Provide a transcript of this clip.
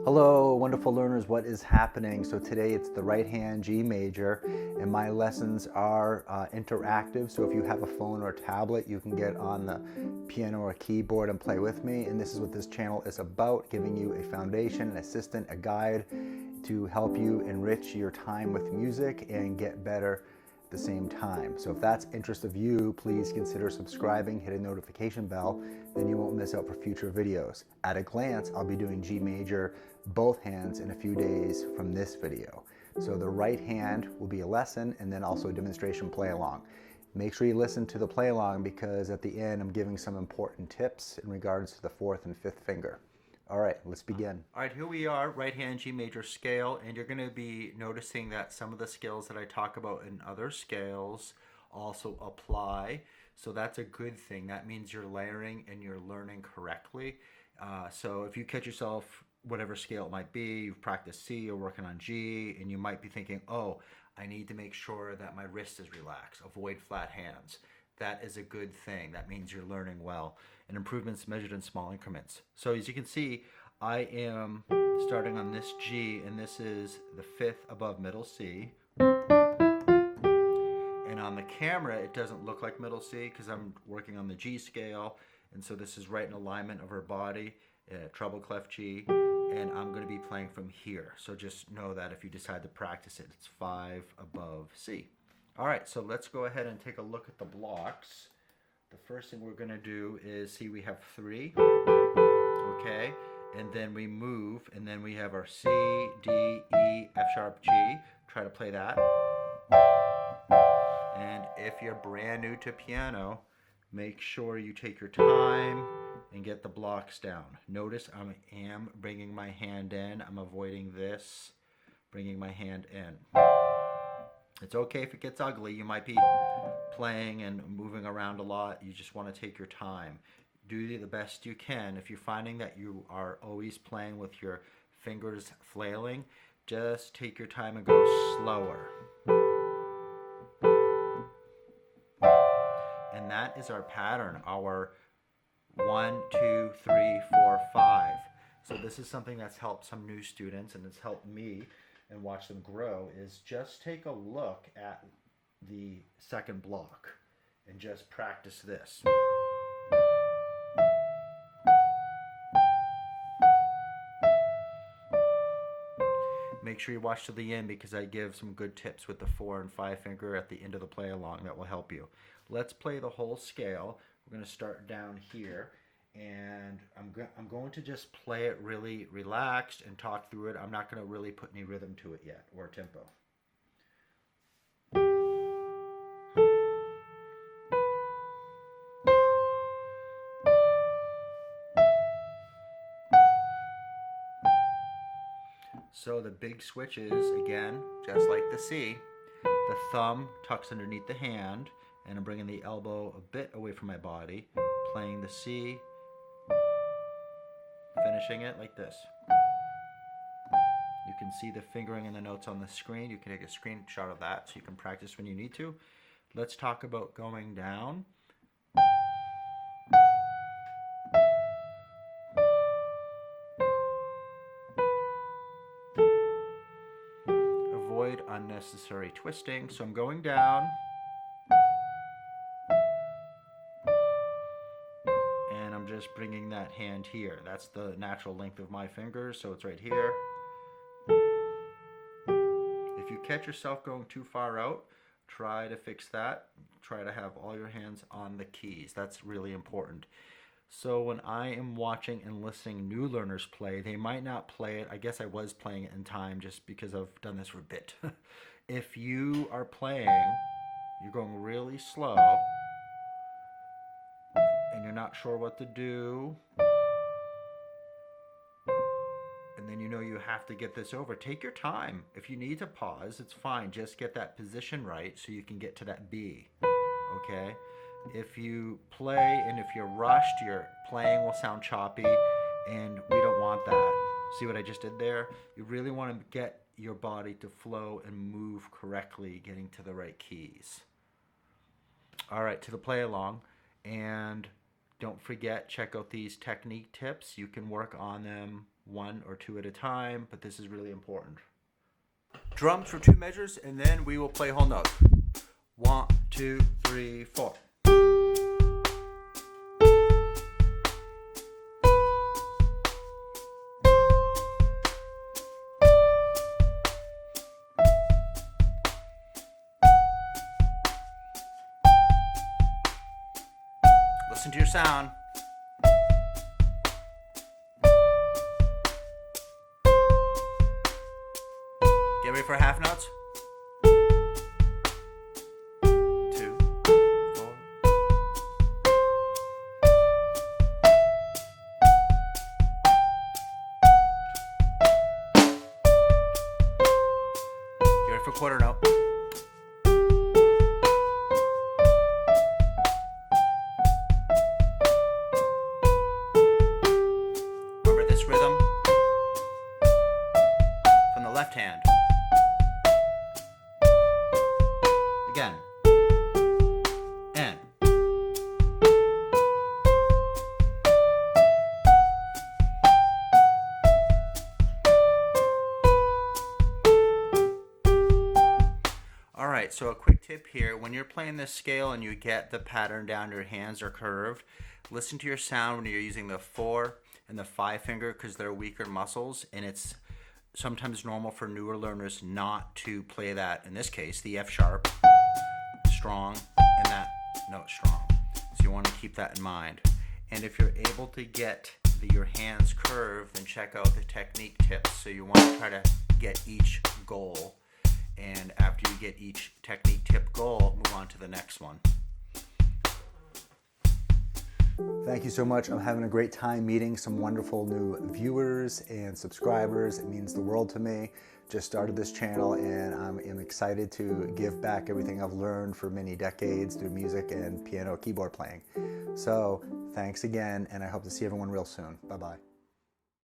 Hello, wonderful learners, what is happening? So today it's the right hand G major, and my lessons are interactive. So if you have a phone or a tablet, you can get on the piano or keyboard and play with me. And this is what this channel is about, giving you a foundation, an assistant, a guide to help you enrich your time with music and get better the same time. So if that's interest of you, please consider subscribing, hit a notification bell, then you won't miss out for future videos. At a glance, I'll be doing G major, both hands in a few days from this video. So the right hand will be a lesson and then also a demonstration play along. Make sure you listen to the play along because at the end I'm giving some important tips in regards to the fourth and fifth finger. All right, let's begin. All right, here we are, right hand G major scale, and you're going to be noticing that some of the scales that I talk about in other scales also apply. So that's a good thing. That means you're layering and you're learning correctly. So if you catch yourself, whatever scale it might be, you've practiced C, you're working on G, and you might be thinking, oh, I need to make sure that my wrist is relaxed, avoid flat hands. That is a good thing. That means you're learning well. And improvements measured in small increments. So as you can see, I am starting on this G, and this is the fifth above middle C. And on the camera, it doesn't look like middle C because I'm working on the G scale. And so this is right in alignment of her body, treble clef G. And I'm going to be playing from here. So just know that if you decide to practice it, it's 5 above C. All right, so let's go ahead and take a look at the blocks. The first thing we're going to do is see we have 3, okay, and then we move, and then we have our C, D, E, F sharp, G. Try to play that. And if you're brand new to piano, make sure you take your time and get the blocks down. Notice I am bringing my hand in. I'm avoiding this, bringing my hand in. It's okay if it gets ugly. You might be playing and moving around a lot. You just want to take your time. Do the best you can. If you're finding that you are always playing with your fingers flailing, just take your time and go slower. And that is our pattern, our 1, 2, 3, 4, 5. So this is something that's helped some new students, and it's helped me and watch them grow, is just take a look at the second block and just practice this. Make sure you watch to the end because I give some good tips with the 4 and 5 finger at the end of the play along that will help you. Let's play the whole scale. We're going to start down here, and I'm going to just play it really relaxed and talk through it. I'm not going to really put any rhythm to it yet or tempo. So the big switch is, again, just like the C, the thumb tucks underneath the hand, and I'm bringing the elbow a bit away from my body, playing the C, finishing it like this. You can see the fingering and the notes on the screen. You can take a screenshot of that so you can practice when you need to. Let's talk about going down. Avoid unnecessary twisting. So I'm going down. And I'm just bringing that hand here. That's the natural length of my fingers, so it's right here. If you catch yourself going too far out, try to fix that. Try to have all your hands on the keys. That's really important. So when I am watching and listening new learners play, they might not play it. I guess I was playing it in time just because I've done this for a bit. If you are playing, you're going really slow, and you're not sure what to do, and then you know you have to get this over, take your time. If you need to pause, it's fine. Just get that position right so you can get to that B, okay? If you play and if you're rushed, your playing will sound choppy, and we don't want that. See what I just did there? You really want to get your body to flow and move correctly, getting to the right keys. All right, to the play along, and don't forget, check out these technique tips. You can work on them one or two at a time, but this is really important. Drums for 2 measures, and then we will play whole notes. 1, 2, 3, 4. Listen to your sound. Get ready for half notes. 2, 4. Get ready for quarter note. Remember this rhythm from the left hand. Again. And. All right, so a quick tip here. When you're playing this scale and you get the pattern down, your hands are curved, listen to your sound when you're using the 4 and the 5 finger because they're weaker muscles, and it's sometimes normal for newer learners not to play that, in this case, the F sharp, strong, and that note strong. So you want to keep that in mind. And if you're able to get your hands curved, then check out the technique tips. So you want to try to get each goal. And after you get each technique tip goal, move on to the next one. Thank you so much. I'm having a great time meeting some wonderful new viewers and subscribers. It means the world to me. Just started this channel and I'm excited to give back everything I've learned for many decades through music and piano keyboard playing. So thanks again, and I hope to see everyone real soon. Bye-bye.